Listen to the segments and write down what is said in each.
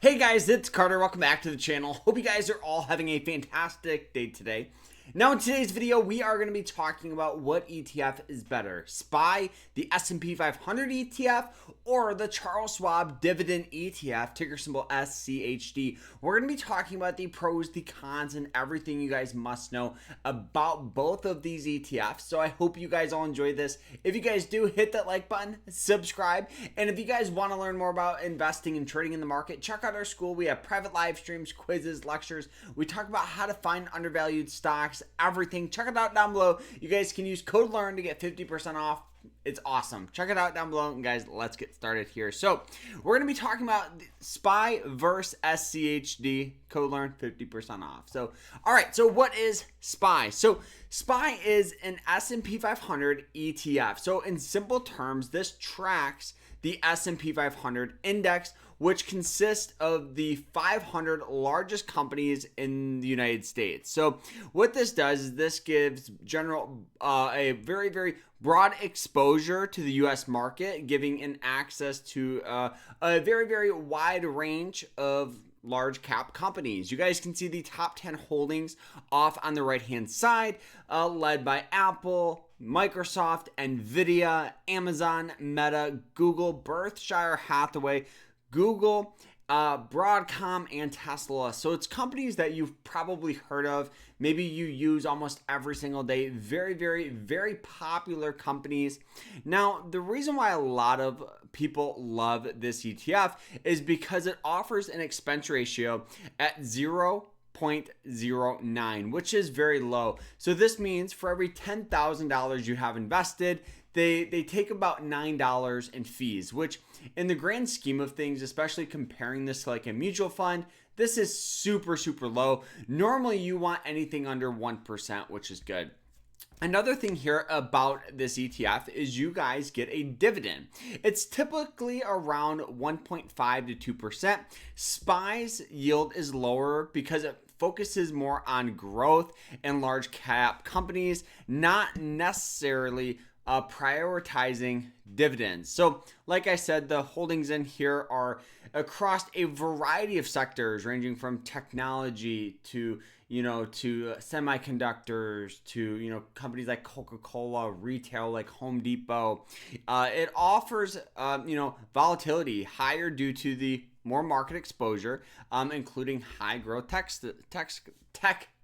Hey guys, it's Carter. Welcome back to the channel. Hope you guys are all having a fantastic day today. Now in today's video, we are going to be talking about what ETF is better, SPY, the S&P 500 ETF, or the Charles Schwab Dividend ETF, ticker symbol SCHD. We're going to be talking about the pros, the cons, and everything you guys must know about both of these ETFs. So I hope you guys all enjoyed this. If you guys do, hit that like button, subscribe, and if you guys want to learn more about investing and trading in the market, check out our school. We have private live streams, quizzes, lectures. We talk about how to find undervalued stocks, everything. Check it out down below. You guys can use code LEARN to get 50% off. It's awesome. Check it out down below. And guys, let's get started here. So we're going to be talking about SPY versus SCHD. Code LEARN, 50% off. So, all right. So what is SPY? So SPY is an S&P 500 ETF. So in simple terms, this tracks the S&P 500 index, which consists of the 500 largest companies in the United States. So what this does is this gives a very, very broad exposure to the U.S. market, giving an access to a very, very wide range of large cap companies. You guys can see the top 10 holdings off on the right hand side, led by Apple, Microsoft, Nvidia, Amazon, Meta, Google, Berkshire Hathaway, Google, Broadcom, and Tesla. So it's companies that you've probably heard of. Maybe you use almost every single day. Very, very, very popular companies. Now, the reason why a lot of people love this ETF is because it offers an expense ratio at 0.09, which is very low. So this means for every $10,000 you have invested, they take about $9 in fees, which in the grand scheme of things, especially comparing this to like a mutual fund, this is super, super low. Normally you want anything under 1%, which is good. Another thing here about this ETF is you guys get a dividend. It's typically around 1.5 to 2%. SPY's yield is lower because it focuses more on growth and large cap companies, not necessarily prioritizing dividends. So like I said, the holdings in here are across a variety of sectors ranging from technology to semiconductors to companies like Coca-Cola, retail like Home Depot. It offers volatility higher due to the more market exposure, including high growth tech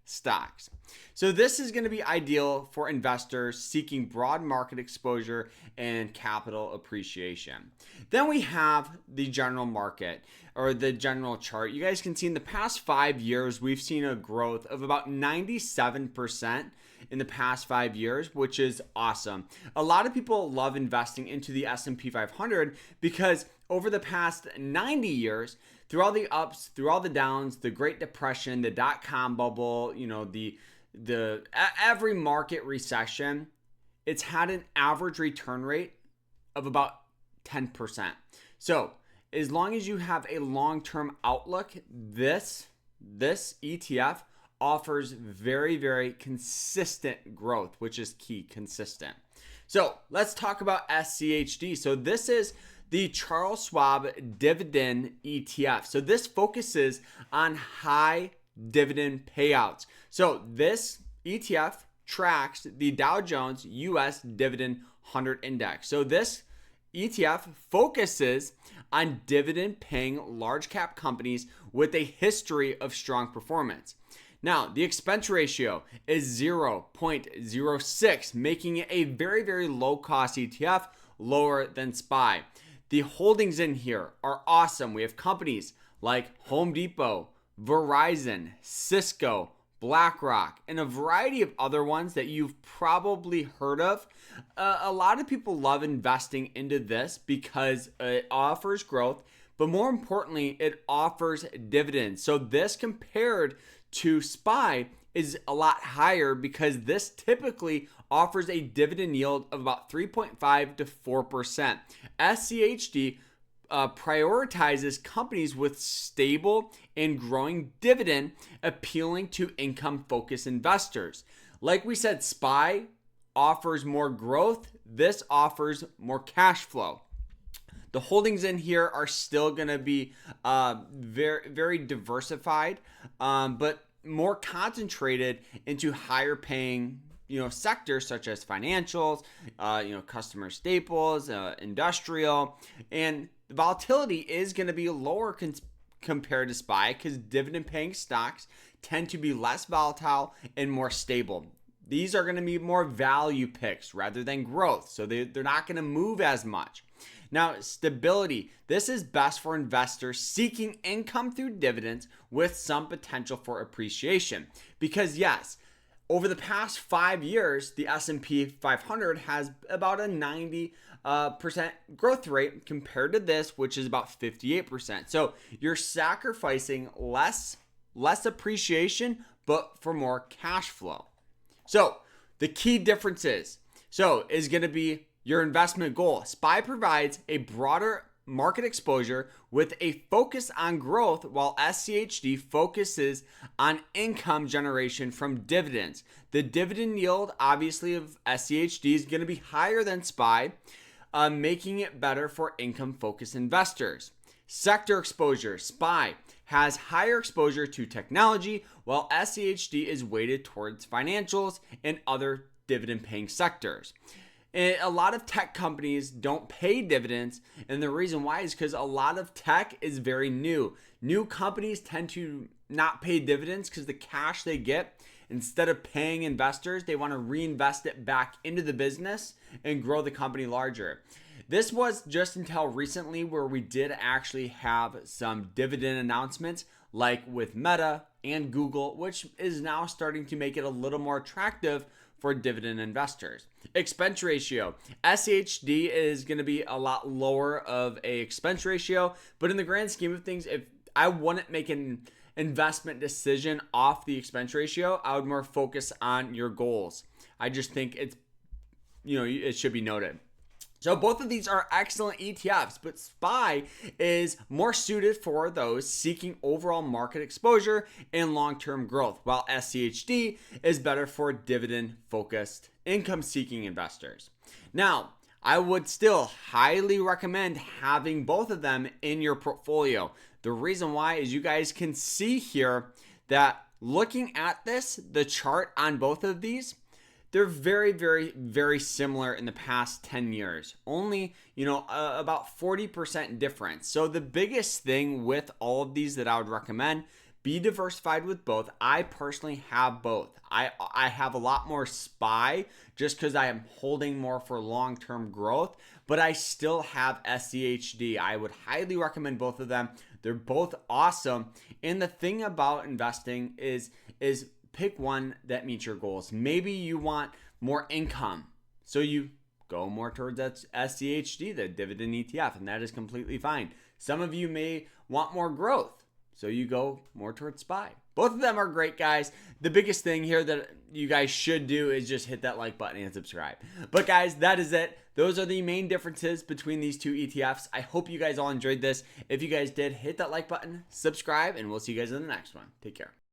stocks. So this is going to be ideal for investors seeking broad market exposure and capital appreciation. Then we have the general market, or the general chart. You guys can see in the past 5 years, we've seen a growth of about 97% in the past 5 years, which is awesome. A lot of people love investing into the S&P 500 because over the past 90 years, through all the ups, through all the downs, the Great Depression, the dot-com bubble, every market recession, it's had an average return rate of about 10%. So as long as you have a long-term outlook, this ETF offers very, very consistent growth, which is key, consistent. So let's talk about SCHD. So this is the Charles Schwab Dividend ETF. So this focuses on high dividend payouts. So this ETF tracks the Dow Jones U.S. Dividend 100 Index. So this ETF focuses on dividend paying large cap companies with a history of strong performance. Now, the expense ratio is 0.06, making it a very, very low cost ETF, lower than SPY. The holdings in here are awesome. We have companies like Home Depot, Verizon, Cisco, BlackRock, and a variety of other ones that you've probably heard of. A lot of people love investing into this because it offers growth, but more importantly, it offers dividends. So this compared to SPY is a lot higher because this typically offers a dividend yield of about 3.5 to 4%. SCHD prioritizes companies with stable and growing dividend, appealing to income-focused investors. Like we said, SPY offers more growth. This offers more cash flow. The holdings in here are still going to be very, very diversified, but more concentrated into higher paying sectors such as financials, customer staples, industrial, and the volatility is going to be lower compared to SPY because dividend paying stocks tend to be less volatile and more stable. These are going to be more value picks rather than growth, so they're not going to move as much. Now, stability. This is best for investors seeking income through dividends with some potential for appreciation. Because yes, over the past 5 years, the S&P 500 has about a 90% growth rate compared to this, which is about 58%. So you're sacrificing less appreciation, but for more cash flow. So the key differences is going to be your investment goal. SPY provides a broader market exposure with a focus on growth, while SCHD focuses on income generation from dividends. The dividend yield, obviously, of SCHD is going to be higher than SPY, making it better for income-focused investors. Sector exposure. SPY has higher exposure to technology, while SCHD is weighted towards financials and other dividend-paying sectors. And a lot of tech companies don't pay dividends, and the reason why is because a lot of tech is very new. New companies tend to not pay dividends because the cash they get, instead of paying investors, they want to reinvest it back into the business and grow the company larger. This was just until recently where we did actually have some dividend announcements, like with Meta and Google, which is now starting to make it a little more attractive for dividend investors. Expense ratio. SHD is going to be a lot lower of a expense ratio, but in the grand scheme of things, if I wouldn't make an investment decision off the expense ratio, I would more focus on your goals. I just think it should be noted. So both of these are excellent ETFs, but SPY is more suited for those seeking overall market exposure and long-term growth, while SCHD is better for dividend-focused, income-seeking investors. Now, I would still highly recommend having both of them in your portfolio. The reason why is you guys can see here that looking at the chart on both of these, they're very, very, very similar in the past 10 years. Only, about 40% difference. So the biggest thing with all of these that I would recommend, be diversified with both. I personally have both. I have a lot more SPY just because I am holding more for long-term growth, but I still have SCHD. I would highly recommend both of them. They're both awesome. And the thing about investing is pick one that meets your goals. Maybe you want more income, so you go more towards that SCHD, the dividend ETF, and that is completely fine. Some of you may want more growth, so you go more towards SPY. Both of them are great, guys. The biggest thing here that you guys should do is just hit that like button and subscribe. But guys, that is it. Those are the main differences between these two ETFs. I hope you guys all enjoyed this. If you guys did, hit that like button, subscribe, and we'll see you guys in the next one. Take care.